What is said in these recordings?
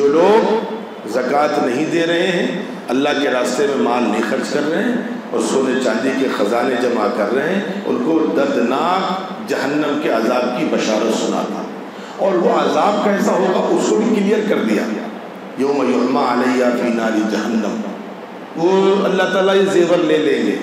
جو لوگ زکوٰۃ نہیں دے رہے ہیں، اللہ کے راستے میں مال نہیں خرچ کر رہے ہیں اور سونے چاندی کے خزانے جمع کر رہے ہیں، ان کو دردناک جہنم کے عذاب کی بشارت سناتا. اور وہ عذاب کیسا ہوگا اس کو بھی کلیئر کر دیا. یوم یحمى علیہ فی نار جہنم. وہ اللہ تعالیٰ یہ زیور لے لیں گے،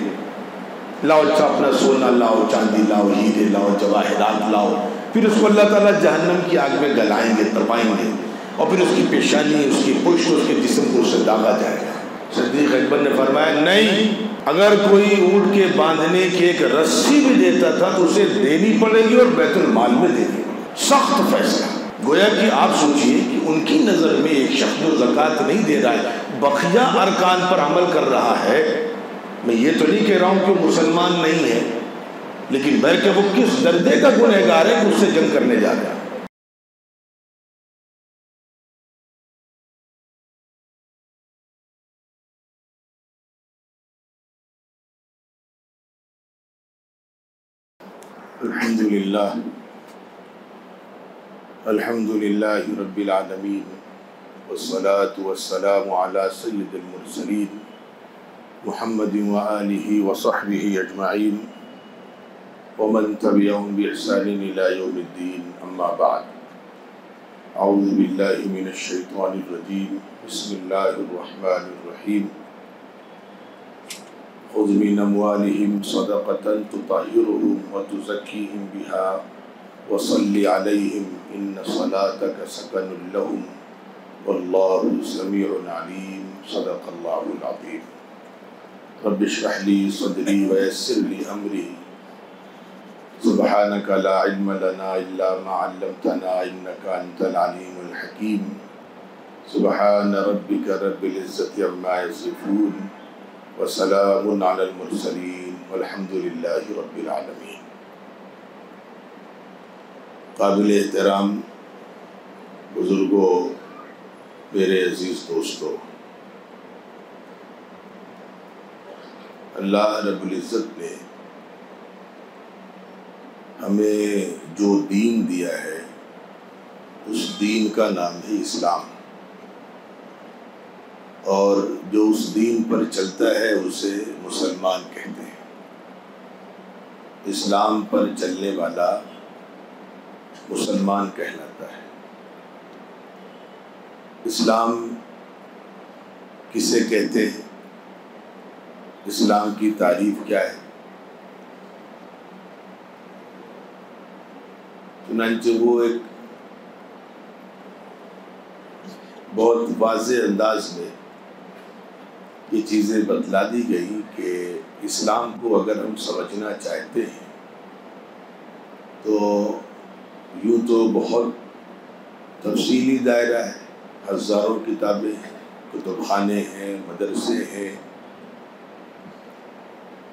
لاؤ اچھا اپنا سونا لاؤ، چاندی لاؤ، ہیرے لاؤ، جواہرات لاؤ. پھر اس کو اللہ تعالیٰ جہنم کی آگ میں گلائیں گے، تپائیں گے، اور پھر اس کی پیشانی، اس کی پشت، اس کے جسم کو اسے داغا جائے گا. صدیق اکبر نے فرمایا نہیں، اگر کوئی اونٹ کے باندھنے کی ایک رسی بھی دیتا تھا تو اسے دینی پڑے گی اور بیت المال میں دینی. سخت فیصلہ. گویا کہ آپ سوچئے کہ ان کی نظر میں ایک شخص جو زکوٰۃ نہیں دے رہا ہے، بقیہ ارکان پر عمل کر رہا ہے. میں یہ تو نہیں کہہ رہا ہوں کہ وہ مسلمان نہیں ہے، لیکن کہ وہ کس درجے کا گنہگار ہے کہ اس سے جنگ کرنے جا رہا ہے. الحمد للہ رب العالمین والصلاة والسلام علی سید المرسلین محمد وآلہ وصحبہ اجمعین ومن تبعهم بإحسان إلى يوم الدین. اما بعد. اعوذ باللہ من الشیطان الرجیم. بسم اللہ الرحمن الرحیم. خذ من اموالهم صدقة تطہرهم وتزکیہم بها وصل علیہم ان صلاتک سکن لهم واللہ سمیع علیم. صدق اللہ العظیم. رب اشرح لی صدری ویسر لی امری سبحانک لا علم لنا الا ما علمتنا انک انت العلیم الحکیم. سبحان ربک رب العزت عما یصفون وسلام علی المرسلین والحمد للہ رب العالمین. قابل احترام بزرگوں، میرے عزیز دوستوں، اللہ رب العزت نے ہمیں جو دین دیا ہے اس دین کا نام ہے اسلام، اور جو اس دین پر چلتا ہے اسے مسلمان کہتے ہیں. اسلام پر چلنے والا مسلمان کہلاتا ہے. اسلام کسے کہتے ہیں؟ اسلام کی تعریف کیا ہے؟ چنانچہ وہ ایک بہت واضح انداز میں یہ چیزیں بتلا دی گئی کہ اسلام کو اگر ہم سمجھنا چاہتے ہیں تو یوں تو بہت تفصیلی دائرہ ہے، ہزاروں کتابیں ہیں، کتب خانے ہیں، مدرسے ہیں،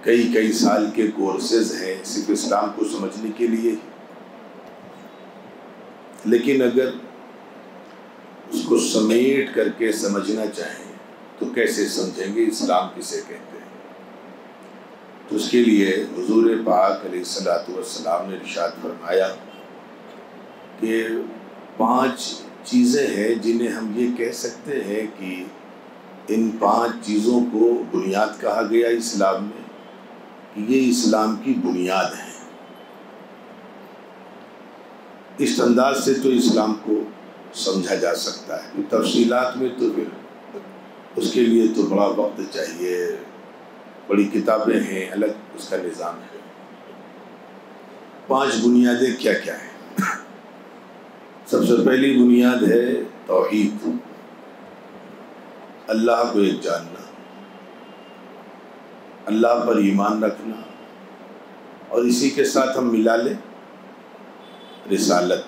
کئی سال کے کورسز ہیں صرف اسلام کو سمجھنے کے لیے. لیکن اگر اس کو سمیٹ کر کے سمجھنا چاہیں تو کیسے سمجھیں گے اسلام کسے کہتے ہیں؟ تو اس کے لیے حضور پاک علیہ الصلوۃ والسلام نے ارشاد فرمایا کہ 5 چیزیں ہیں جنہیں ہم یہ کہہ سکتے ہیں کہ ان 5 چیزوں کو بنیاد کہا گیا اسلام میں، کہ یہ اسلام کی بنیاد ہے. اس انداز سے تو اسلام کو سمجھا جا سکتا ہے. تفصیلات میں تو پھر اس کے لیے تو بڑا وقت چاہیے، بڑی کتابیں ہیں، الگ اس کا نظام ہے. 5 بنیادیں کیا کیا ہیں؟ سب سے پہلی بنیاد ہے توحید، اللہ کو ایک جاننا، اللہ پر ایمان رکھنا، اور اسی کے ساتھ ہم ملا لیں رسالت،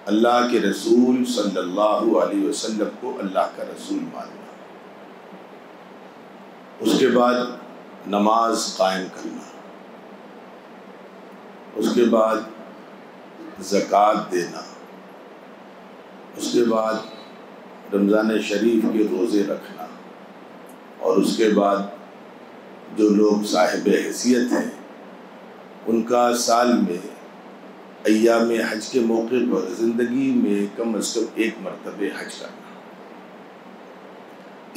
اللہ کے رسول صلی اللہ علیہ وسلم کو اللہ کا رسول ماننا. اس کے بعد نماز قائم کرنا، اس کے بعد زکوٰۃ دینا، اس کے بعد رمضان شریف کے روزے رکھنا، اور اس کے بعد جو لوگ صاحب حیثیت ہیں ان کا سال میں ایام حج کے موقع پر زندگی میں کم از کم 1 مرتبہ حج کرنا.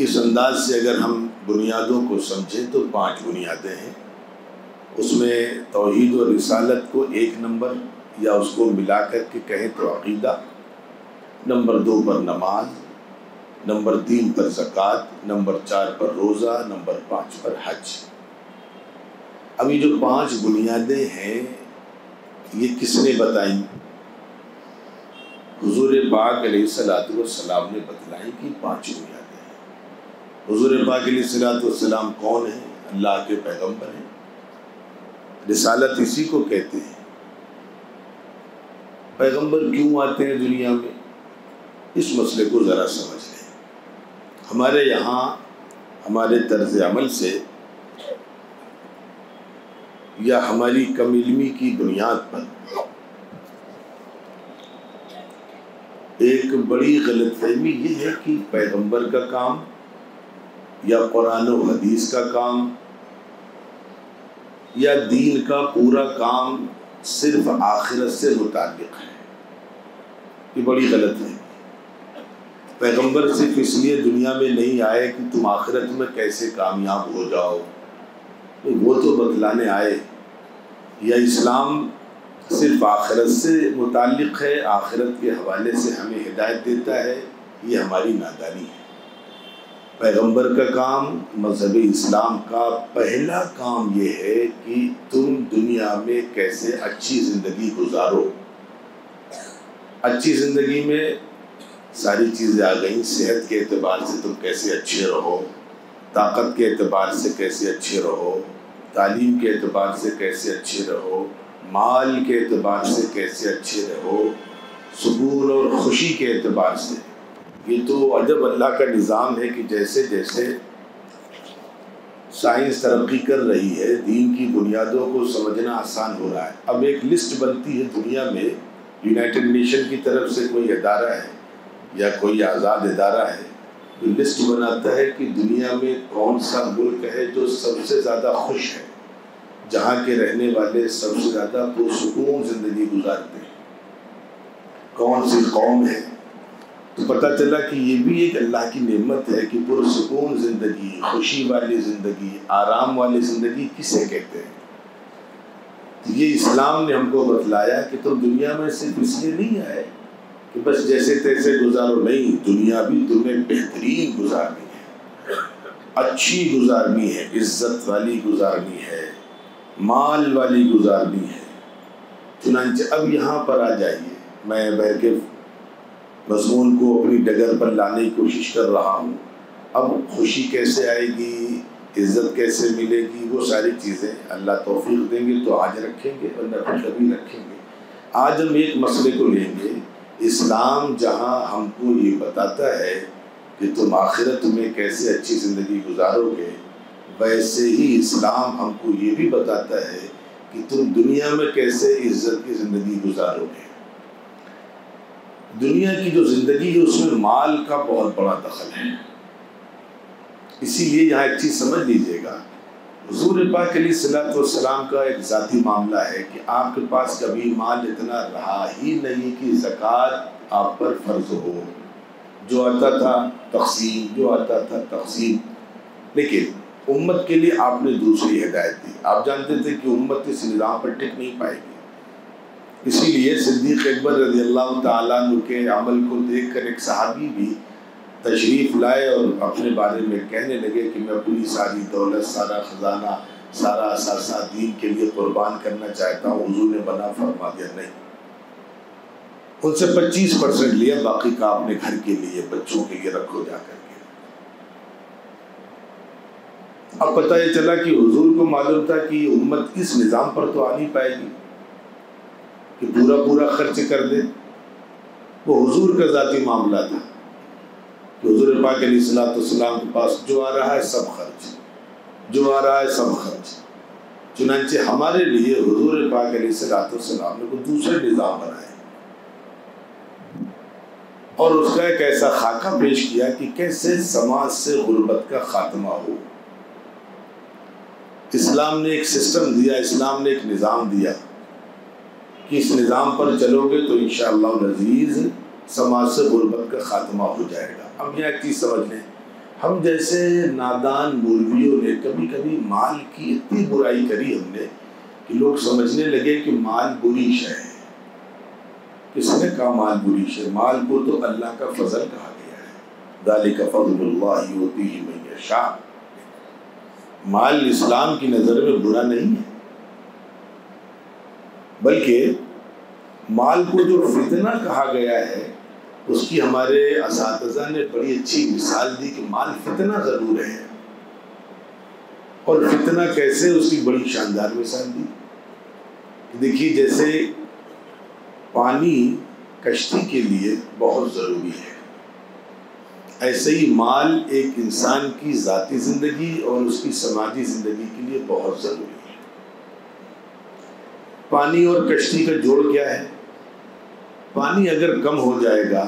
اس انداز سے اگر ہم بنیادوں کو سمجھیں تو 5 بنیادیں ہیں. اس میں توحید و رسالت کو 1 نمبر یا اس کو ملا کر کے کہیں تو عقیدہ، نمبر 2 پر نماز، نمبر 3 پر زکوٰۃ، نمبر 4 پر روزہ، نمبر 5 پر حج. اب یہ جو 5 بنیادیں ہیں یہ کس نے بتائیں؟ حضور پاک علیہ الصلوۃ والسلام نے بتلائیں کہ 5 بنیادیں ہیں. حضور پاک علیہ الصلوۃ والسلام کون ہیں؟ اللہ کے پیغمبر ہیں. رسالت اسی کو کہتے ہیں. پیغمبر کیوں آتے ہیں دنیا میں؟ اس مسئلے کو ذرا سمجھ لیں. ہمارے یہاں ہمارے طرز عمل سے یا ہماری کم علمی کی بنیاد پر ایک بڑی غلط فہمی یہ ہے کہ پیغمبر کا کام یا قرآن و حدیث کا کام یا دین کا پورا کام صرف آخرت سے متعلق ہے. یہ بڑی غلط ہے. پیغمبر صرف اس لیے دنیا میں نہیں آئے کہ تم آخرت میں کیسے کامیاب ہو جاؤ، وہ تو بتلانے آئے. یا اسلام صرف آخرت سے متعلق ہے، آخرت کے حوالے سے ہمیں ہدایت دیتا ہے، یہ ہماری نادانی ہے. پیغمبر کا کام، مذہب اسلام کا پہلا کام یہ ہے کہ تم دنیا میں کیسے اچھی زندگی گزارو. اچھی زندگی میں ساری چیزیں آ گئیں. صحت کے اعتبار سے تم کیسے اچھے رہو، طاقت کے اعتبار سے کیسے اچھے رہو، تعلیم کے اعتبار سے کیسے اچھے رہو، مال کے اعتبار سے کیسے اچھے رہو، سکون اور خوشی کے اعتبار سے. یہ تو عجب اللہ کا نظام ہے کہ جیسے جیسے سائنس ترقی کر رہی ہے دین کی بنیادوں کو سمجھنا آسان ہو رہا ہے. اب ایک لسٹ بنتی ہے دنیا میں، یونائٹڈ نیشن کی طرف سے کوئی ادارہ ہے یا کوئی آزاد ادارہ ہے جو لسٹ بناتا ہے کہ دنیا میں کون سا ملک ہے جو سب سے زیادہ خوش ہے، جہاں کے رہنے والے سب سے زیادہ پرسکون زندگی گزارتے ہیں، کون سی قوم ہے. تو پتہ چلا کہ یہ بھی ایک اللہ کی نعمت ہے کہ پرسکون زندگی، خوشی والی زندگی، آرام والی زندگی کسے کہتے ہیں. یہ اسلام نے ہم کو بتلایا کہ تم دنیا میں صرف اس لیے نہیں آئے کہ بس جیسے تیسے گزارو. نہیں، دنیا بھی تمہیں بہترین گزارنی ہے، اچھی گزارنی ہے، عزت والی گزارنی ہے، مال والی گزارنی ہے. چنانچہ اب یہاں پر آ جائیے. میں بہرکیف مضمون کو اپنی ڈگر پر لانے کی کوشش کر رہا ہوں. اب خوشی کیسے آئے گی، عزت کیسے ملے گی، وہ ساری چیزیں اللہ توفیق دیں گے تو آج رکھیں گے، ورنہ پھر کبھی رکھیں گے. آج ہم ایک مسئلے کو لیں گے. اسلام جہاں ہم کو یہ بتاتا ہے کہ تم آخرت میں کیسے اچھی زندگی گزارو گے، ویسے ہی اسلام ہم کو یہ بھی بتاتا ہے کہ تم دنیا میں کیسے عزت کی زندگی گزارو گے. دنیا کی جو زندگی ہے اس میں مال کا بہت بڑا دخل ہے. اسی لیے یہاں ایک چیز سمجھ لیجئے گا، حضور پاک علیہ الصلوۃ والسلام کا ایک ذاتی معاملہ ہے کہ آپ کے پاس کبھی مال اتنا رہا ہی نہیں کہ زکوٰۃ آپ پر فرض ہو. جو آتا تھا تقسیم، جو آتا تھا تقسیم. لیکن امت کے لیے آپ نے دوسری ہدایت دی. آپ جانتے تھے کہ امت اس نظام پر ٹک نہیں پائے گی. اسی لیے صدیق اکبر رضی اللہ تعالیٰ عنہ کے عمل کو دیکھ کر ایک صحابی بھی تشریف لائے اور اپنے بارے میں کہنے لگے کہ میں اپنی ساری دولت، سارا خزانہ، سارا اثاثہ دین کے لیے قربان کرنا چاہتا ہوں. حضور نے منع فرما دیا، نہیں. ان سے 25% لیا، باقی کا اپنے گھر کے لیے، بچوں کے لیے رکھو جا کر کے. اب پتہ یہ چلا کہ حضور کو معلوم تھا کہ یہ امت اس نظام پر تو آ نہیں پائے گی کہ پورا خرچ کر دے. وہ حضور کا ذاتی معاملہ تھا کہ حضور پاک علیہ الصلوۃ والسلام کے پاس جو آ رہا ہے سب خرچ، جو آ رہا ہے سب خرچ. چنانچہ ہمارے لیے حضور پاک علیہ الصلوۃ والسلام نے کوئی دوسرے نظام بنائے اور اس کا ایک ایسا خاکہ پیش کیا کہ کیسے سماج سے غربت کا خاتمہ ہو. اسلام نے ایک سسٹم دیا، اسلام نے ایک نظام دیا کہ اس نظام پر چلو گے تو انشاءاللہ العزیز سماج سے غربت کا خاتمہ ہو جائے گا. اب یہ ایک چیز سمجھ لیں، ہم جیسے نادان مولویوں نے کبھی کبھی مال کی اتنی برائی کری ہم نے کہ لوگ سمجھنے لگے کہ مال بری شے ہے۔ کس نے کہا مال بری شے؟ مال کو تو اللہ کا فضل کہا گیا ہے، ذالک فضل اللہ یؤتیہ من یشاء۔ مال اسلام کی نظر میں برا نہیں ہے، بلکہ مال کو جو فتنہ کہا گیا ہے اس کی ہمارے اساتذہ نے بڑی اچھی مثال دی کہ مال فتنہ ضرور ہے، اور فتنہ کیسے، اس کی بڑی شاندار مثال دی۔ دیکھیے جیسے پانی کشتی کے لیے بہت ضروری ہے، ایسے ہی مال ایک انسان کی ذاتی زندگی اور اس کی سماجی زندگی کے لیے بہت ضروری ہے۔ پانی اور کشتی کا جوڑ کیا ہے؟ پانی اگر کم ہو جائے گا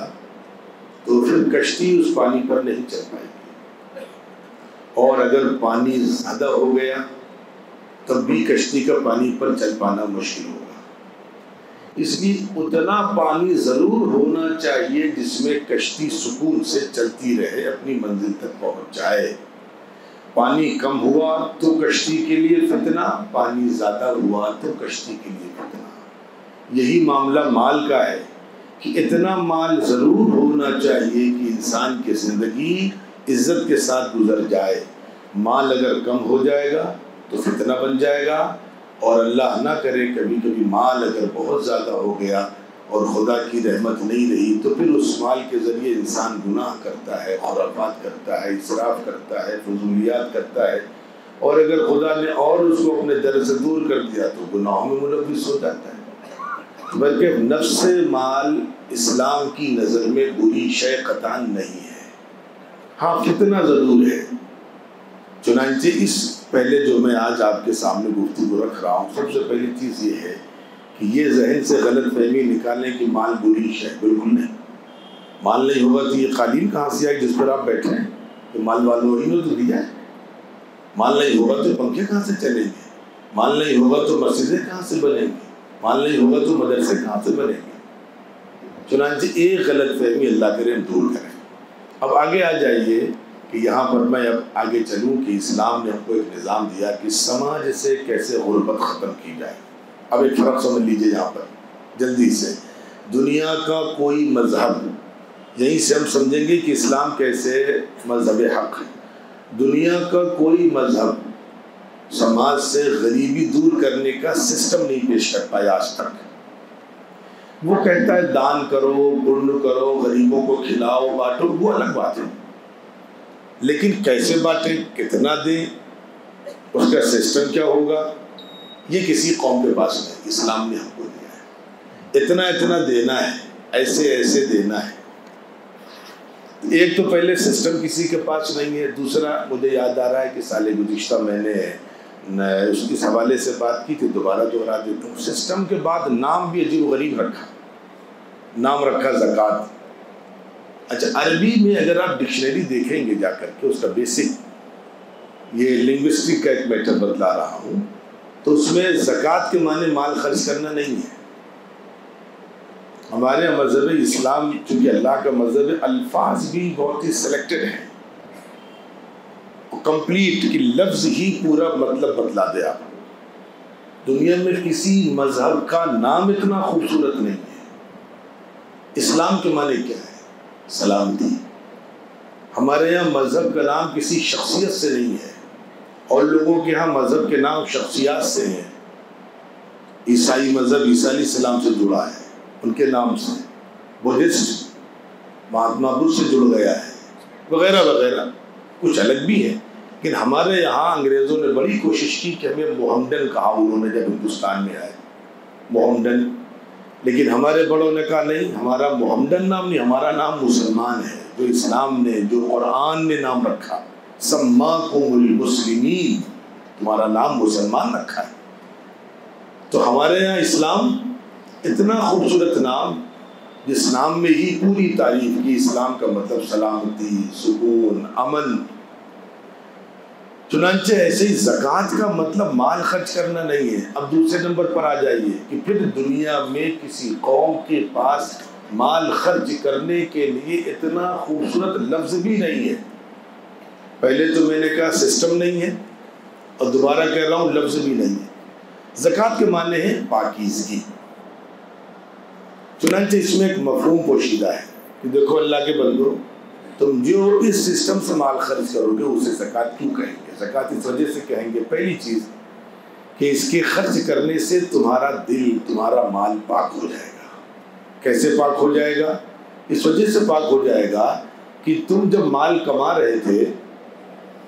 تو پھر کشتی اس پانی پر نہیں چل پائے گی، اور اگر پانی زیادہ ہو گیا تب بھی کشتی کا پانی پر چل پانا مشکل ہوگا۔ اس لیے اتنا پانی ضرور ہونا چاہیے جس میں کشتی سکون سے چلتی رہے، اپنی منزل تک پہنچ جائے۔ پانی کم ہوا تو کشتی کے لیے فتنہ، پانی زیادہ ہوا تو کشتی کے لیے فتنہ۔ یہی معاملہ مال کا ہے کہ اتنا مال ضرور ہونا چاہیے کہ انسان کی زندگی عزت کے ساتھ گزر جائے۔ مال اگر کم ہو جائے گا تو فتنہ بن جائے گا، اور اللہ نہ کرے کبھی کبھی مال اگر بہت زیادہ ہو گیا اور خدا کی رحمت نہیں رہی تو پھر اس مال کے ذریعے انسان گناہ کرتا ہے، خرافات کرتا ہے، اسراف کرتا ہے، فضولیات کرتا ہے، اور اگر خدا نے اور اس کو اپنے در سے دور کر دیا تو گناہوں میں ملوث ہو جاتا ہے۔ بلکہ نفس مال اسلام کی نظر میں بری شے قطعاً نہیں ہے، ہاں فتنہ ضرور ہے۔ چنانچہ اس پہلے جو میں آج آپ کے سامنے گفتگو رکھ رہا ہوں، سب سے پہلی چیز یہ ہے کہ یہ ذہن سے غلط فہمی نکالیں کہ مال بری شے، بالکل نہیں۔ مال نہیں ہوگا تو یہ قالین کہاں سے آئے جس پر آپ بیٹھے ہیں؟ تو مال والوں ہی نے تو دیا ہے۔ مال نہیں ہوگا تو پنکھے کہاں سے چلیں گے؟ مال نہیں ہوگا تو مسجدیں کہاں سے بنیں گی؟ مال نہیں ہوگا تو مدرسے کہاں سے بنیں گے؟ چنانچہ ایک غلط فہمی اللہ کرے ہم دور کریں۔ اب آگے آ جائیے کہ یہاں پر میں اب آگے چلوں کہ اسلام نے ہم کو ایک نظام دیا کہ سماج سے کیسے غربت ختم کی جائے۔ اب ایک فرق سمجھ لیجئے یہاں پر جلدی سے۔ دنیا کا کوئی مذہب، یہیں سے ہم سمجھیں گے کہ اسلام کیسے مذہب حق ہے۔ دنیا کا کوئی مذہب سماج سے غریبی دور کرنے کا سسٹم نہیں پیش کر پایا آج تک۔ وہ کہتا ہے دان کرو، پن کرو، غریبوں کو کھلاؤ بانٹو، وہ الگ بات ہے، لیکن کیسے بانٹیں، کتنا دیں، اس کا سسٹم کیا ہوگا، یہ کسی قوم کے پاس نہیں۔ اسلام نے ہم کو دیا ہے، اتنا اتنا دینا ہے، ایسے ایسے دینا ہے۔ ایک تو پہلے سسٹم کسی کے پاس نہیں ہے، دوسرا مجھے یاد آ رہا ہے کہ سال گزشتہ میں نے اس حوالے سے بات کی تھی، دوبارہ دوہرا دیتا ہوں۔ سسٹم کے بعد نام بھی عجیب و غریب رکھا، نام رکھا زکوٰۃ۔ اچھا، عربی میں اگر آپ ڈکشنری دیکھیں گے جا کر کے، اس کا بیسک، یہ لنگوسٹک کا ایک میٹر بتلا رہا ہوں، تو اس میں زکوٰۃ کے معنی مال خرچ کرنا نہیں ہے۔ ہمارے مذہب اسلام چونکہ اللہ کا مذہب ہے، الفاظ بھی بہت ہی سلیکٹڈ ہیں، کمپلیٹ کہ لفظ ہی پورا مطلب بتلا دے۔ آپ دنیا میں کسی مذہب کا نام اتنا خوبصورت نہیں ہے۔ اسلام کے معنی کیا ہے؟ سلامتی۔ ہمارے یہاں مذہب کا نام کسی شخصیت سے نہیں ہے، اور لوگوں کے ہاں مذہب کے نام شخصیات سے ہیں۔ عیسائی مذہب عیسیٰ علیہ السلام سے جڑا ہے، ان کے نام سے۔ بدھسٹ مہاتما بدھ سے جڑ گیا ہے، وغیرہ وغیرہ، کچھ الگ بھی ہے۔ لیکن ہمارے یہاں انگریزوں نے بڑی کوشش کی کہ ہمیں محمدن کہا، انہوں نے جب ہندوستان میں آئے محمدن، لیکن ہمارے بڑوں نے کہا نہیں، ہمارا محمدن نام نہیں، ہمارا نام مسلمان ہے، جو اسلام نے، جو قرآن نے نام رکھا، سماکم المسلمین، تمہارا نام مسلمان رکھا ہے۔ تو ہمارے یہاں اسلام اتنا خوبصورت نام، جس نام میں ہی پوری تعریف کی، اسلام کا مطلب سلامتی، سکون، امن۔ چنانچہ ایسے ہی زکوٰۃ کا مطلب مال خرچ کرنا نہیں ہے۔ اب دوسرے نمبر پر آ جائیے کہ پھر دنیا میں کسی قوم کے پاس مال خرچ کرنے کے لیے اتنا خوبصورت لفظ بھی نہیں ہے۔ پہلے تو میں نے کہا سسٹم نہیں ہے، اور دوبارہ کہہ رہا ہوں لفظ بھی نہیں ہے۔ زکوٰۃ کے معنی ہے پاکیزگی۔ چنانچہ اس میں ایک مفہوم پوشیدہ ہے کہ دیکھو اللہ کے بندو، تم جو اس سسٹم سے مال خرچ کرو گے اسے زکوٰۃ کیوں کہیں گے؟ زکوٰۃ اس وجہ سے کہیں گے، پہلی چیز کہ اس کے خرچ کرنے سے تمہارا دل، تمہارا مال پاک ہو جائے گا۔ کیسے پاک ہو جائے گا؟ اس وجہ سے پاک ہو جائے گا کہ تم جب مال کما رہے تھے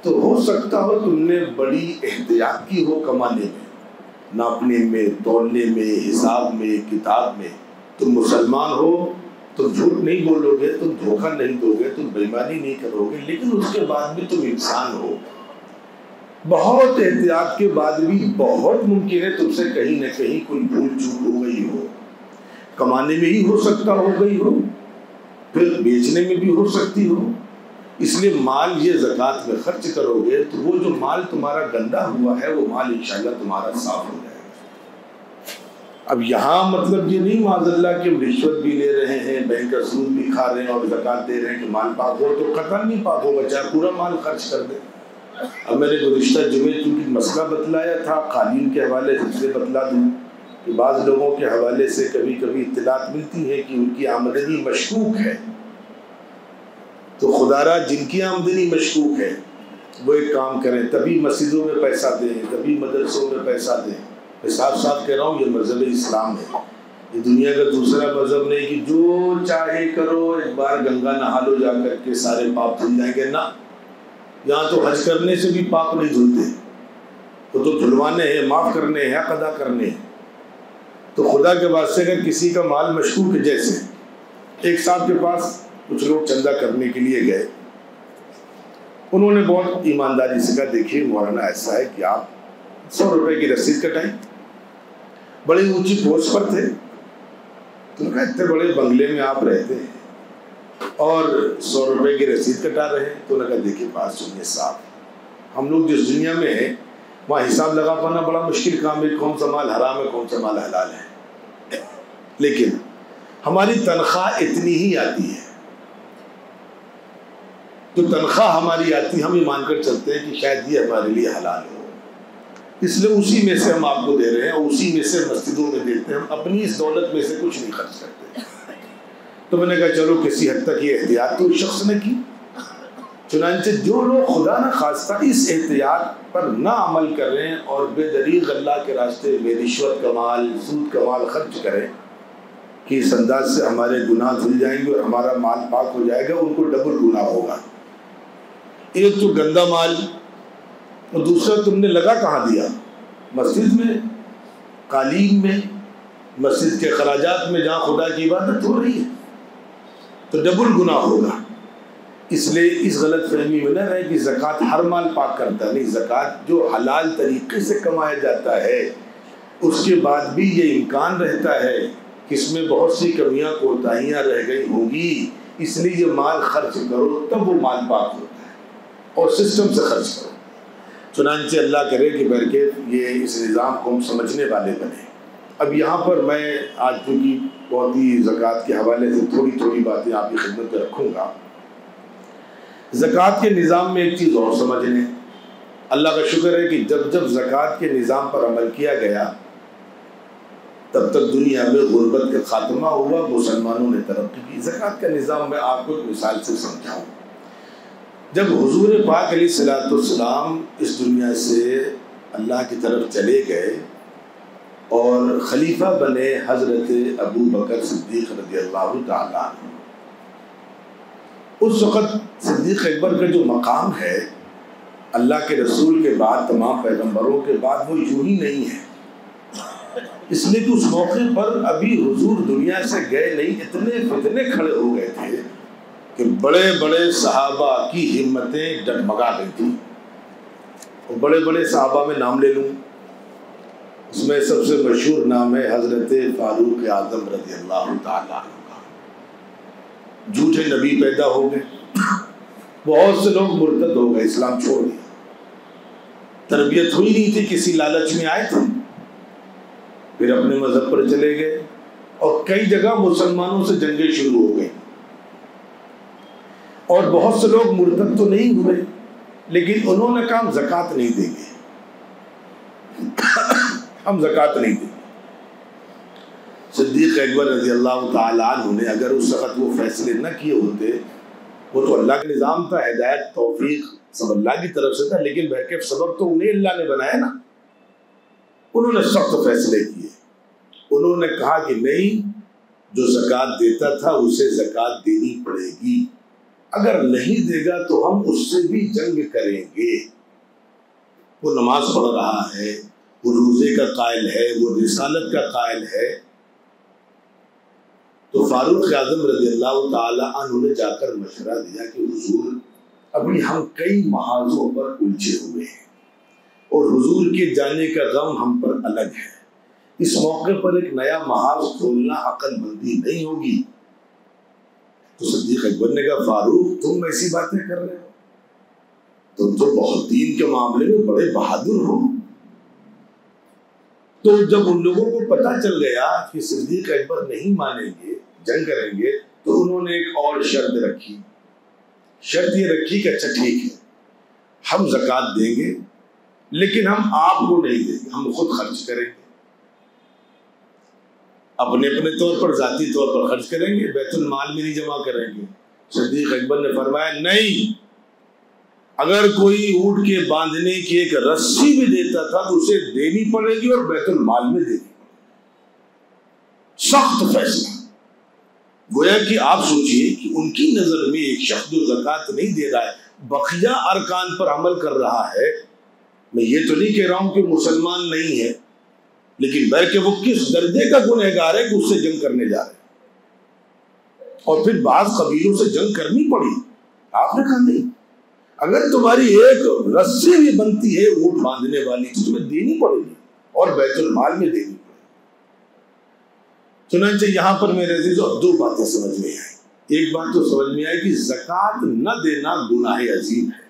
تو ہو سکتا ہو تم نے بڑی احتیاط کی ہو کمانے میں، ناپنے میں، تولنے میں، حساب میں، کتاب میں۔ تم مسلمان ہو، تم جھوٹ نہیں بولو گے، تم دھوکہ نہیں دو گے، تم بےایمانی نہیں کرو گے، لیکن اس کے بعد بھی تم انسان ہو۔ بہت احتیاط کے بعد بھی بہت ممکن ہے تم سے کہیں نہ کہیں کوئی بھول چوک ہو گئی ہو، کمانے میں ہی ہو سکتا ہو گئی ہو، پھر بیچنے میں بھی ہو سکتی ہو۔ اس لیے مال یہ زکوٰۃ میں خرچ کرو گے تو وہ جو مال تمہارا گندا ہوا ہے وہ مال انشاءاللہ تمہارا صاف ہو جائے گا۔ اب یہاں مطلب یہ نہیں معاذ اللہ کہ رشوت بھی لے رہے ہیں، بینک کا سود بھی کھا رہے ہیں اور زکوٰۃ دے رہے ہیں کہ مال پاک ہو، تو قطعاً نہیں پاک ہوگا چاہے پورا مال خرچ کر دے۔ اب میں نے گزشتہ جمعے چونکہ مسئلہ بتلایا تھا قالین کے حوالے سے، اس لیے بتلا دوں کہ بعض لوگوں کے حوالے سے کبھی کبھی اطلاعات ملتی ہے کہ ان کی آمدنی مشکوک ہے، تو خدارہ جن کی آمدنی مشکوک ہے وہ ایک کام کریں، تبھی مسجدوں میں پیسہ دیں، تبھی مدرسوں میں پیسہ دیں۔ میں صاف صاف کہہ رہا ہوں یہ مذہب اسلام ہے، یہ دنیا کا دوسرا مذہب نہیں کہ جو چاہے کرو، ایک بار گنگا نہا لو جا کر کے سارے پاپ دھل جائیں گے۔ نہ، یہاں تو حج کرنے سے بھی پاپ نہیں دھلتے، وہ تو دھلوانے ہیں، معاف کرنے ہیں، حق ادا کرنے ہیں۔ تو خدا کے واسطے اگر کسی کا مال مشکوک ہے، جیسے ایک صاحب کے پاس کچھ لوگ چندہ کرنے کے لیے گئے، انہوں نے بہت ایمانداری سے کہا دیکھیے مولانا ایسا ہے کہ آپ 100 روپے کی رسید کٹائیں۔ بڑی اونچی پوسٹ پر تھے، تو کہا اتنے بڑے بنگلے میں آپ رہتے ہیں اور 100 روپے کی رسید کٹا رہے ہیں، تو کہا دیکھیے بات سنیے صاحب، ہم لوگ جس دنیا میں ہیں وہاں حساب لگا پانا بڑا مشکل کام ہے، کون سا مال حرام ہے کون سا مال حلال ہے، لیکن ہماری تنخواہ اتنی ہی آتی ہے، جو تنخواہ ہماری آتی ہے ہم یہ مان کر چلتے ہیں کہ شاید یہ ہمارے لیے حلال ہو، اس لیے اسی میں سے ہم آپ کو دے رہے ہیں اور اسی میں سے مسجدوں میں دیتے ہیں، ہم اپنی اس دولت میں سے کچھ نہیں خرچ کرتے۔ تو میں نے کہا چلو کسی حد تک یہ احتیاط تو اس شخص نے کی۔ چنانچہ جو لوگ خدا نہ خواستہ اس احتیاط پر نہ عمل کر رہے ہیں اور بے دریغ اللہ کے راستے میں رشوت کا مال، سود کا مال خرچ کریں کہ اس انداز سے ہمارے گناہ دھل جائیں گے اور ہمارا مال پاک ہو جائے گا، ان کو ڈبل گناہ ہوگا۔ ایک تو گندا مال، اور دوسرا تم نے لگا کہاں دیا؟ مسجد میں، قالین میں، مسجد کے خراجات میں جہاں خدا کی عبادت ہو رہی ہے، تو ڈبل گناہ ہوگا۔ اس لیے اس غلط فہمی میں نہ رہے کہ زکوٰۃ ہر مال پاک کرتا ہے، نہیں، زکوٰۃ جو حلال طریقے سے کمایا جاتا ہے اس کے بعد بھی یہ امکان رہتا ہے کہ اس میں بہت سی کمیاں کوتاہیاں رہ گئی ہوں گی، اس لیے یہ مال خرچ کرو تب وہ مال پاک ہوتا ہے، اور سسٹم سے خرچ کرو۔ چنانچہ اللہ کرے کہ برکت یہ اس نظام کو ہم سمجھنے والے بنے۔ اب یہاں پر میں آج چونکہ بہت ہی زکوٰۃ کے حوالے سے تھوڑی باتیں آپ کی خدمت میں رکھوں گا۔ زکوٰۃ کے نظام میں ایک چیز اور سمجھ لیں، اللہ کا شکر ہے کہ جب زکوٰۃ کے نظام پر عمل کیا گیا تب تک دنیا میں غربت کا خاتمہ ہوا، مسلمانوں نے ترقی کی۔ زکوٰۃ کا نظام میں آپ کو ایک مثال سے سمجھاؤں۔ جب حضور پاک علیہ الصلوۃ والسلام اس دنیا سے اللہ کی طرف چلے گئے اور خلیفہ بنے حضرت ابو بکر صدیق رضی اللہ تعالیٰ عنہ، اس وقت صدیق اکبر کا جو مقام ہے اللہ کے رسول کے بعد، تمام پیغمبروں کے بعد، وہ یوں ہی نہیں ہے، اس لیے کہ اس موقع پر ابھی حضور دنیا سے گئے نہیں، اتنے فتنے کھڑے ہو گئے تھے کہ بڑے بڑے صحابہ کی ہمتیں ڈگمگا گئی تھیں۔ اور بڑے بڑے صحابہ میں نام لے لوں، اس میں سب سے مشہور نام ہے حضرت فاروق اعظم رضی اللہ تعالیٰ عنہ کا۔ جھوٹے نبی پیدا ہو گئے، بہت سے لوگ مرتد ہو گئے، اسلام چھوڑ دیا، تربیت ہوئی نہیں تھی، کسی لالچ میں آئے تھے، پھر اپنے مذہب پر چلے گئے اور کئی جگہ مسلمانوں سے جنگیں شروع ہو گئی، اور بہت سے لوگ مرتد تو نہیں ہوئے لیکن انہوں نے کہا ہم زکوٰۃ نہیں دیں گے، ہم زکوٰۃ نہیں دیں گے۔ صدیق اکبر رضی اللہ تعالیٰ عنہ نے اگر اس وقت وہ فیصلے نہ کیے ہوتے، وہ تو اللہ کا نظام تھا، ہدایت توفیق سب اللہ کی طرف سے تھا، لیکن بہرکیف سبب تو انہیں اللہ نے بنایا نا۔ انہوں نے سخت فیصلے کیے، انہوں نے کہا کہ نہیں، جو زکوٰۃ دیتا تھا اسے زکوٰۃ دینی پڑے گی، اگر نہیں دے گا تو ہم اس سے بھی جنگ کریں گے۔ وہ نماز پڑھ رہا ہے، وہ روزے کا قائل ہے، وہ رسالت کا قائل ہے۔ تو فاروق اعظم رضی اللہ تعالیٰ عنہ نے جا کر مشورہ دیا کہ حضور ابھی ہم کئی محاذوں پر الجھے ہوئے ہیں اور حضور کے جانے کا غم ہم پر الگ ہے، اس موقع پر ایک نیا محاذ کھولنا عقل مندی نہیں ہوگی۔ تو صدیق اکبر نے کہا فاروق تم ایسی باتیں کر رہے ہو، تم تو بہت دین کے معاملے میں بڑے بہادر ہو۔ تو جب ان لوگوں کو پتہ چل گیا کہ صدیق اکبر نہیں مانیں گے، جنگ کریں گے، تو انہوں نے ایک اور شرط رکھی۔ شرط یہ رکھی کہ اچھا ٹھیک ہے، ہم زکوٰۃ دیں گے لیکن ہم آپ کو نہیں دیں گے، ہم خود خرچ کریں گے، اپنے اپنے طور پر ذاتی طور پر خرچ کریں گے، بیت المال میں نہیں جمع کریں گے۔ صدیق اکبر نے فرمایا نہیں، اگر کوئی اونٹ کے باندھنے کی ایک رسی بھی دیتا تھا تو اسے دینی پڑے گی اور بیت المال میں دینی پڑے گی۔ سخت فیصلہ۔ گویا کہ آپ سوچئے کہ ان کی نظر میں ایک شخص جو زکوٰۃ نہیں دے رہا ہے، بقیہ ارکان پر عمل کر رہا ہے، میں یہ تو نہیں کہہ رہا ہوں کہ مسلمان نہیں ہے، لیکن بلکہ وہ کس درجے کا گنہگار ہے کہ اس سے جنگ کرنے جا رہے ہیں، اور پھر بعض قبیلوں سے جنگ کرنی پڑی۔ آپ نے کہا نہیں، اگر تمہاری ایک رسی بھی بنتی ہے اونٹ باندھنے والی تو تمہیں دینی پڑے گی اور بیت المال میں دینی پڑے گی۔ چنانچہ یہاں پر میرے عزیزو دو باتیں سمجھ میں آئی۔ ایک بات تو سمجھ میں آئی کہ زکوٰۃ نہ دینا گناہ عظیم ہے،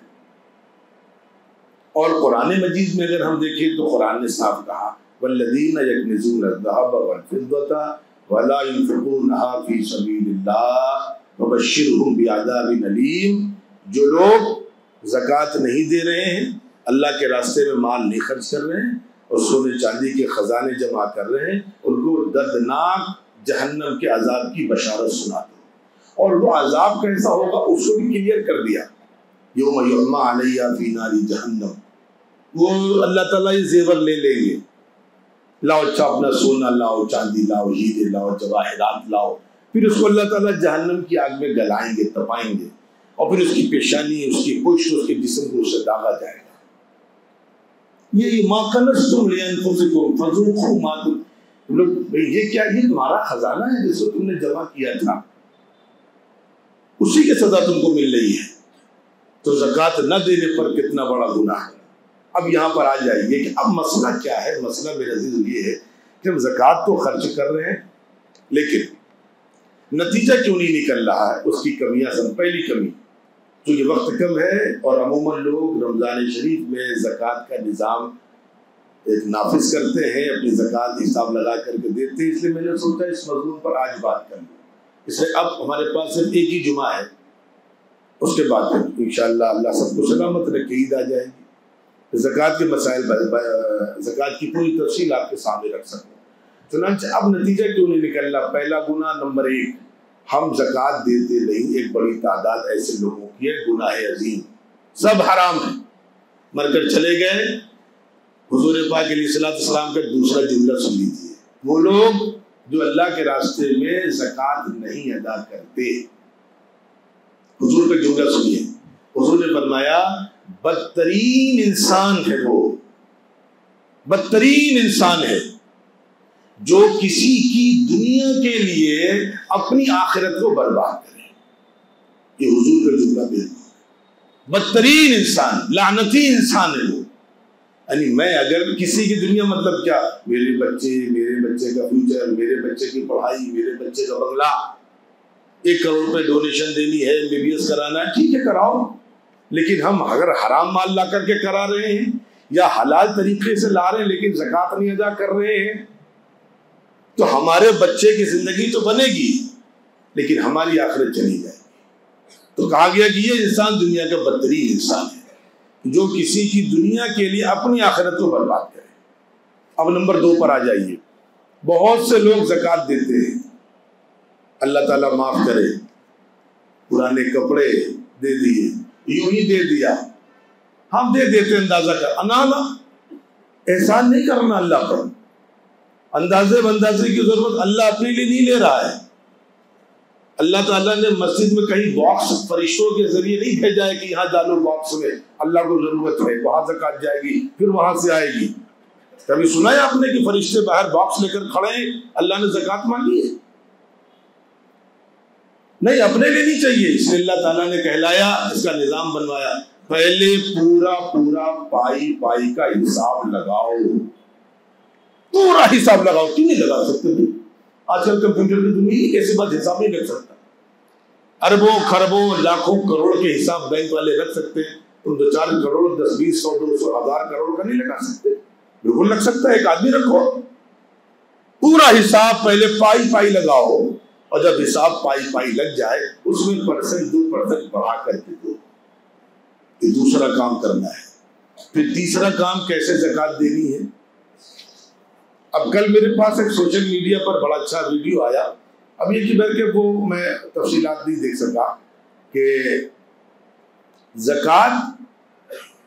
اور قرآن مجید میں اگر ہم دیکھیں تو قرآن نے صاف کہا والذین یکنزون الذهب والفضة ولا ينفقونها في سبیل اللہ وبشرهم بعذاب الیم۔ جو لوگ زکوٰۃ نہیں دے رہے ہیں، اللہ کے راستے میں مال نہیں خرچ کر رہے ہیں اور سونے چاندی کے خزانے جمع کر رہے ہیں، ان کو دردناک جہنم کے عذاب کی بشارت سنا دو۔ اور وہ عذاب کیسا ہوگا اس کو بھی کلیئر کر دیا، یوم یحمى علیہ فی نار جہنم۔ وہ اللہ تعالیٰ یہ زیور لے لیں گے، لاؤ اچھا اپنا سونا لاؤ، چاندی لاؤ، ہیرے لاؤ، جواہرات لاؤ، پھر اس کو اللہ تعالیٰ جہنم کی آگ میں گلائیں گے، تپائیں گے، اور پھر اس کی پیشانی، اس کی پشت، اس کے جسم کو اس سے داغا جائے گا۔ یہ ما کنزتم لانفسکم فذوقوا ما کنتم، لوگ یہ کیا، یہ تمہارا خزانہ ہے جس کو تم نے جمع کیا تھا، اسی کی سزا تم کو مل رہی ہے۔ تو زکوٰۃ نہ دینے پر کتنا بڑا گناہ ہے۔ اب یہاں پر آ جائیے کہ اب مسئلہ کیا ہے۔ مسئلہ میرے عزیز یہ ہے کہ ہم زکوٰۃ تو خرچ کر رہے ہیں، لیکن نتیجہ کیوں نہیں نکل رہا ہے، اس کی کمیاں سب۔ پہلی کمی، کیونکہ وقت کم ہے اور عموماً لوگ رمضان شریف میں زکوٰۃ کا نظام ایک نافذ کرتے ہیں، اپنی زکوٰۃ حساب لگا کر کے دیتے ہیں، اس لیے میں نے سوچا اس موضوع پر آج بات کر لوں۔ اس لیے اب ہمارے پاس صرف ایک ہی جمعہ ہے، اس کے بعد انشاءاللہ اللہ سب کو سلامت رکھے، عید آ جائے گی، زکوٰۃ کے مسائل، زکوٰۃ کی پوری تفصیل آپ کے سامنے رکھ سکوں۔ چنانچہ اب نتیجہ کیوں نہیں نکل رہا؟ پہلا گناہ نمبر 1، ہم زکوٰۃ دیتے نہیں، ایک بڑی تعداد ایسے لوگوں کی ہے، گناہ عظیم، سب حرام ہے، مر کر چلے گئے۔ حضور پاک علیہ السلام کا دوسرا جملہ سن لیجیے، وہ لوگ جو اللہ کے راستے میں زکوٰۃ نہیں ادا کرتے۔ حضور کا جملہ سنیے، حضور نے فرمایا بدترین انسان ہے وہ، بدترین انسان ہے جو کسی کی دنیا کے لیے اپنی آخرت کو برباد کرے۔ یہ حضور کا جملہ بالکل، بدترین انسان، لعنتی انسان ہے وہ۔ یعنی میں اگر کسی کی دنیا، مطلب کیا، میرے بچے، میرے بچے کا فیوچر، میرے بچے کی پڑھائی، میرے بچے کا بنگلہ، 1 کروڑ روپے ڈونیشن دینی ہے، MBBS کرانا ہے، ٹھیک ہے کراؤ، لیکن ہم اگر حرام مال لا کر کے کرا رہے ہیں یا حلال طریقے سے لا رہے ہیں لیکن زکوٰۃ نہیں ادا کر رہے ہیں، تو ہمارے بچے کی زندگی تو بنے گی لیکن ہماری آخرت چلی جائے گی۔ تو کہا گیا کہ یہ انسان دنیا کا بدترین انسان ہے۔ جو کسی کی دنیا کے لیے اپنی آخرت کو برباد کرے۔ اب نمبر 2 پر آ جائیے۔ بہت سے لوگ زکوٰۃ دیتے ہیں، اللہ تعالیٰ معاف کرے، پرانے کپڑے دے دیے، یوں ہی دے دیا، ہم دے دیتے اندازہ کر، انانا احسان نہیں کرنا اللہ پر، اندازے بندازے کی ضرورت اللہ اپنے لیے نہیں لے رہا ہے۔ اللہ تعالیٰ نے مسجد میں کہیں باکس فرشتوں کے ذریعے نہیں بھیجا ہے کہ یہاں ڈالو باکس میں، اللہ کو ضرورت ہے، وہاں زکوٰۃ جائے گی، پھر وہاں سے آئے گی۔ کبھی سنا ہے آپ نے کہ فرشتے باہر باکس لے کر کھڑے ہیں، اللہ نے زکوٰۃ مانگی ہے؟ نہیں، اپنے لیے نہیں چاہیے، اس لیے اللہ تعالیٰ نے کہلایا، اس کا نظام بنوایا، پہلے پورا پائی کا حساب لگاؤ، پورا حساب لگاؤ۔ کیوں نہیں لگا سکتے بھائی؟ آج کل کمپیوٹر کی دنیا کیسی بات حساب نہیں لگ سکتا، اربوں خربوں لاکھوں کروڑ کے حساب بینک والے رکھ سکتے ہیں، تم 2-4 کروڑ 10 20 100 200 1000 کروڑ کا نہیں لگا سکتے؟ بالکل لگ سکتا ہے، ایک آدمی رکھو، پورا حساب پہلے پائی لگاؤ، اور جب حساب پائی لگ جائے اس میں 1% 2% بڑھا کر کے دو۔ یہ دوسرا کام کرنا ہے۔ پھر تیسرا کام کیسے زکوٰۃ دینی ہے۔ اب کل میرے پاس ایک سوشل میڈیا پر بڑا اچھا ویڈیو آیا، اب یہ کہ بلکہ وہ میں تفصیلات نہیں دیکھ سکا، کہ زکوٰۃ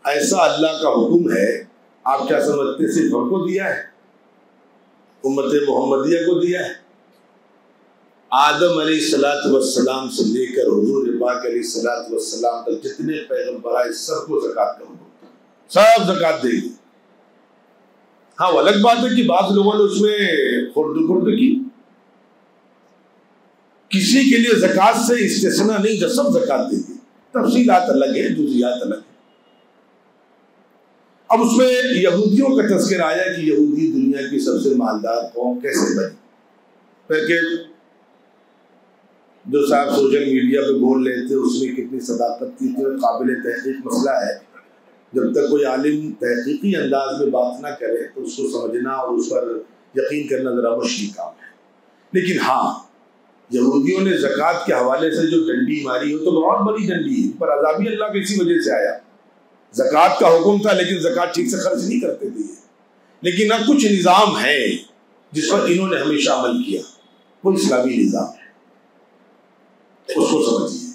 ایسا اللہ کا حکم ہے، آپ کیا سمجھتے صرف ہم کو دیا ہے؟ امت محمدیہ کو دیا ہے؟ آدم علیہ السلام سے لے کر حضور پاک علیہ السلام تک جتنے پیغمبر آئے سب کو زکوٰۃ کا حکم، سب زکوٰۃ دے گی۔ ہاں، وہ الگ بات ہے کہ بعض لوگوں نے اس میں خرد کی، کسی کے لیے زکوٰۃ سے استثناء نہیں، جو سب زکوٰۃ دے گی، تفصیلات الگ ہے، جزیات الگ ہے۔ اب اس میں یہودیوں کا تذکر آیا کہ یہودی دنیا کی سب سے مالدار قوم کیسے بنی، بلکہ جو صاحب سوشل میڈیا پہ بول رہے تھے اس میں کتنی صداقت تھی، تو قابل تحقیق مسئلہ ہے۔ جب تک کوئی عالم تحقیقی انداز میں بات نہ کرے تو اس کو سمجھنا اور اس پر یقین کرنا ذرا مشکل کام ہے۔ لیکن ہاں، یہودیوں نے زکوٰۃ کے حوالے سے جو ڈنڈی ماری ہو تو بہت بڑی ڈنڈی ہے، پر عذاب اللہ کی اسی وجہ سے آیا۔ زکوٰۃ کا حکم تھا لیکن زکوٰۃ ٹھیک سے خرچ نہیں کرتے تھے، لیکن اب کچھ نظام ہے جس پر انہوں نے ہمیشہ عمل کیا، وہ اسلامی نظام ہے، اس کو سمجھیے۔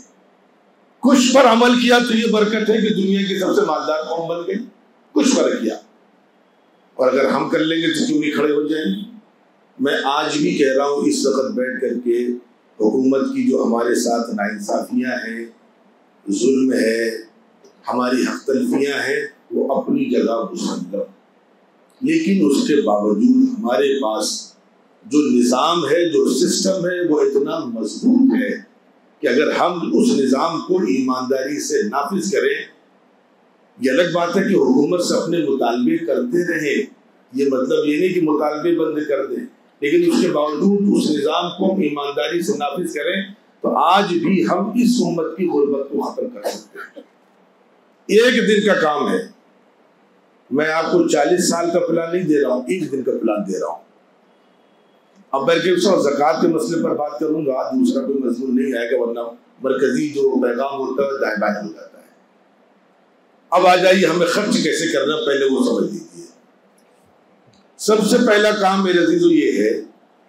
کچھ پر عمل کیا تو یہ برکت ہے کہ دنیا کی سب سے مالدار قوم بن گئی، کچھ پر کیا، اور اگر ہم کر لیں گے تو کیوں نہیں کھڑے ہو جائیں گے۔ میں آج بھی کہہ رہا ہوں اس وقت بیٹھ کر کے، حکومت کی جو ہمارے ساتھ ناانصافیاں ہیں، ظلم ہے، ہماری حق تلفیاں ہیں، وہ اپنی جگہ مسلم، لیکن اس کے باوجود ہمارے پاس جو نظام ہے، جو سسٹم ہے، وہ اتنا مضبوط ہے کہ اگر ہم اس نظام کو ایمانداری سے نافذ کریں، یہ الگ بات ہے کہ حکومت سے اپنے مطالبے کرتے رہیں، یہ مطلب یہ نہیں کہ مطالبے بند کر دیں، لیکن اس کے باوجود اس نظام کو ایمانداری سے نافذ کریں تو آج بھی ہم اس امت کی غربت کو ختم کر سکتے ہیں۔ ایک دن کا کام ہے، میں آپ کو 40 سال کا پلان نہیں دے رہا ہوں، ایک دن کا پلان دے رہا ہوں۔ اب بلکہ اس وقت زکوٰۃ کے مسئلے پر بات کروں گا، دوسرا کوئی مضمون نہیں آئے گا، ورنہ مرکزی جو پیغام ہوتا ہے دائیں بائیں ہو جاتا ہے۔ اب آ جائیے ہمیں خرچ کیسے کرنا، پہلے وہ سمجھ لیجیے۔ سب سے پہلا کام میرے عزیزو یہ ہے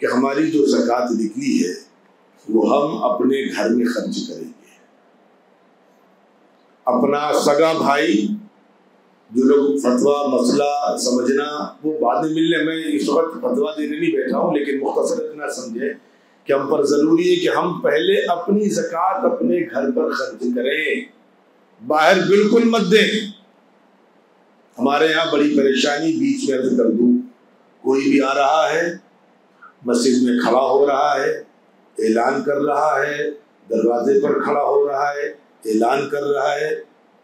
کہ ہماری جو زکوٰۃ نکلی ہے وہ ہم اپنے گھر میں خرچ کریں گے۔ اپنا سگا بھائی، جو لوگ فتویٰ مسئلہ سمجھنا وہ بعد میں ملنے، میں اس وقت فتویٰ دینے نہیں بیٹھا ہوں، لیکن مختصر اتنا سمجھے کہ ہم پر ضروری ہے کہ ہم پہلے اپنی زکوٰۃ اپنے گھر پر خرچ کریں، باہر بالکل مت دیں۔ ہمارے یہاں بڑی پریشانی، بیچ میں عرض کر دوں، کوئی بھی آ رہا ہے، مسجد میں کھڑا ہو رہا ہے، اعلان کر رہا ہے، دروازے پر کھڑا ہو رہا ہے، اعلان کر رہا ہے،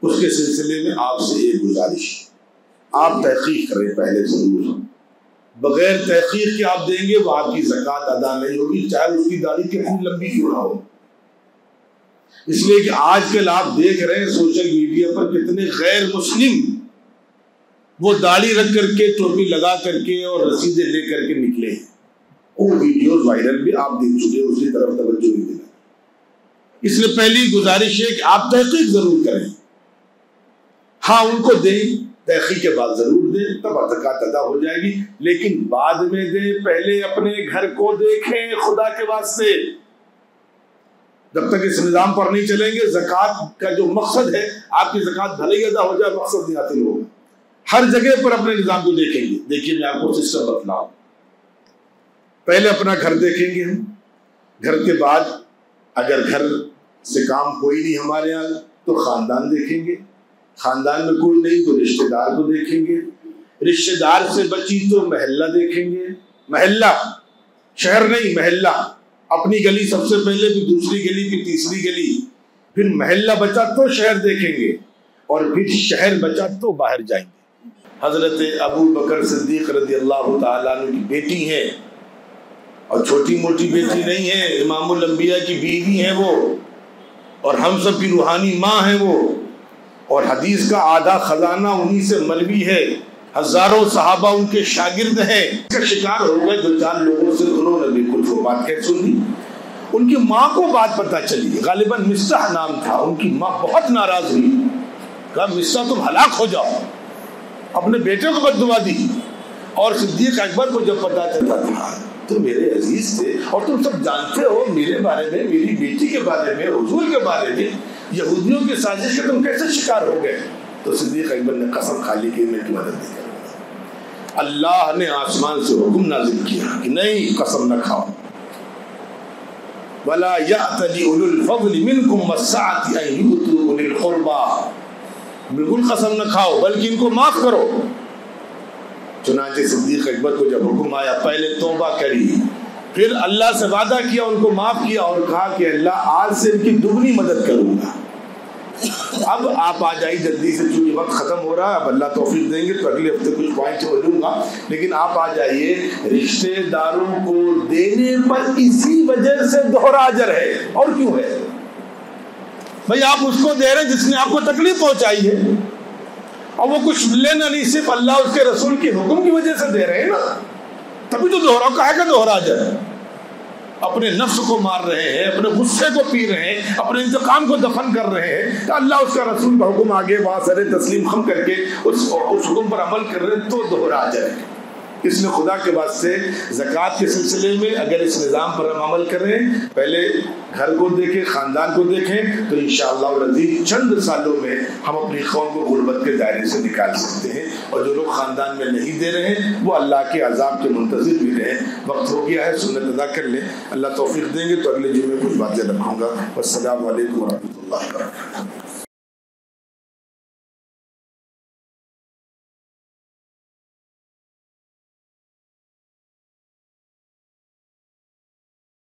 اس کے سلسلے میں آپ سے ایک گزارش، آپ تحقیق کریں پہلے ضرور، بغیر تحقیق کے آپ دیں گے وہ آپ کی زکوٰۃ ادا نہیں ہوگی، چاہے اس کی داڑھی کتنی لمبی کیوں نہ ہو۔ اس لیے کہ آج کل آپ دیکھ رہے ہیں سوشل میڈیا پر کتنے غیر مسلم وہ داڑھی رکھ کر کے، ٹوپی لگا کر کے اور رسیدیں لے کر کے نکلے ہیں، وہ ویڈیوز وائرل بھی آپ دیکھ چکے، اس کی طرف توجہ نہیں دینا۔ اس لیے پہلی گزارش ہے کہ آپ تحقیق ضرور کریں، ہاں ان کو دیں، تحقیق کے بعد ضرور دیں، تب زکوٰۃ ادا ہو جائے گی، لیکن بعد میں دیں، پہلے اپنے گھر کو دیکھیں خدا کے واسطے۔ جب تک اس نظام پر نہیں چلیں گے، زکوٰۃ کا جو مقصد ہے، آپ کی زکوٰۃ بھلے ہی ادا ہو جائے، مقصد نہیں حاصل ہوگا۔ ہر جگہ پر اپنے نظام کو دیکھیں گے۔ دیکھیے میں آپ کو سسٹم بتلاؤں، پہلے اپنا گھر دیکھیں گے ہم، گھر کے بعد اگر گھر سے کام کوئی نہیں ہمارے یہاں تو خاندان دیکھیں گے، خاندان میں کوئی نہیں تو رشتہ دار کو دیکھیں گے، رشتہ دار سے بچی تو محلہ دیکھیں گے، محلہ شہر نہیں، محلہ، اپنی گلی سب سے پہلے، پھر دوسری گلی، پھر تیسری گلی، پھر محلہ بچا تو شہر دیکھیں گے، اور پھر شہر بچا تو باہر جائیں گے۔ حضرت ابو بکر صدیق رضی اللہ تعالیٰ عنہ کی بیٹی ہیں، اور چھوٹی موٹی بیٹی نہیں ہے، امام الانبیاء کی بیوی ہیں وہ، اور ہم سب کی روحانی ماں ہیں وہ، اور حدیث کا آدھا خزانہ انہی سے مروی ہے، ہزاروں صحابہ ان کے شاگرد ہیں۔ اس کا شکار ہو گئے دو چار لوگوں سے، انہوں نے بھی کچھ وہ بات کہہ سنی، ان کی ماں کو بات پتہ چلی، غالباً مستح نام تھا، ان کی ماں بہت ناراض ہوئی، کہا مستح تم ہلاک ہو جاؤ، اپنے بیٹے کو بد دعا دی۔ اور صدیق اکبر کو جب پتہ چلا تھا تو میرے عزیز تھے، اور تم سب جانتے ہو میرے بارے میں، میری بیٹی کے بارے میں، حضور کے بارے میں، یہودیوں کی سازش کے تم کیسے شکار ہو گئے؟ تو صدیق اکبر نے قسم کھا لی کہ میں کی مدد نہیں کروں گا۔ اللہ نے آسمان سے حکم نازل کیا کہ نہیں، قسم نہ کھاؤ، وَلَا يَأْتَلِ أُولُو الْفَضْلِ مِنْكُمْ وَالسَّعَةِ أَنْ يُؤْتُوا أُولِي الْقُرْبَى، بالکل قسم نہ کھاؤ بلکہ ان کو معاف کرو۔ چنانچہ صدیق اکبر کو جب حکم آیا، پہلے توبہ کری، پھر اللہ سے وعدہ کیا، ان کو معاف کیا، اور کہا کہ اللہ آج سے ان کی دگنی مدد کروں گا۔ اب آپ آ جائیے جلدی سے، چونکہ وقت ختم ہو رہا ہے، اب اللہ توفیق دیں گے تو اگلے ہفتے کچھ پوائنٹ ہو لوں گا، لیکن آپ آ جائیے۔ رشتے داروں کو دینے پر اسی وجہ سے دوہرا اجر ہے، اور کیوں ہے بھائی؟ آپ اس کو دے رہے جس نے آپ کو تکلیف پہنچائی ہے، اور وہ کچھ لینا نہیں، صرف اللہ اس کے رسول کے حکم کی وجہ سے دے رہے ہیں نا، تبھی تو دوہرا کہا کہ دوہرا اجر ہے۔ اپنے نفس کو مار رہے ہیں، اپنے غصے کو پی رہے ہیں، اپنے انتقام کو دفن کر رہے ہیں، تو اللہ اس کا رسول کا حکم آگے وہاں سر تسلیم خم کر کے اس حکم پر عمل کر رہے ہیں، تو دوہرا اجر ہے۔ اس لیے خدا کے واسطے زکوٰۃ کے سلسلے میں اگر اس نظام پر ہم عمل کریں، پہلے گھر کو دیکھیں، خاندان کو دیکھیں، تو انشاءاللہ العزیز چند سالوں میں ہم اپنی قوم کو غربت کے دائرے سے نکال سکتے ہیں، اور جو لوگ خاندان میں نہیں دے رہے ہیں وہ اللہ کے عذاب کے منتظر بھی رہیں۔ وقت ہو گیا ہے، سنت ادا کر لیں، اللہ توفیق دیں گے تو اگلے جمعے کچھ باتیں رکھوں گا۔ والسلام علیکم ورحمۃ اللہ وبرکاتہ۔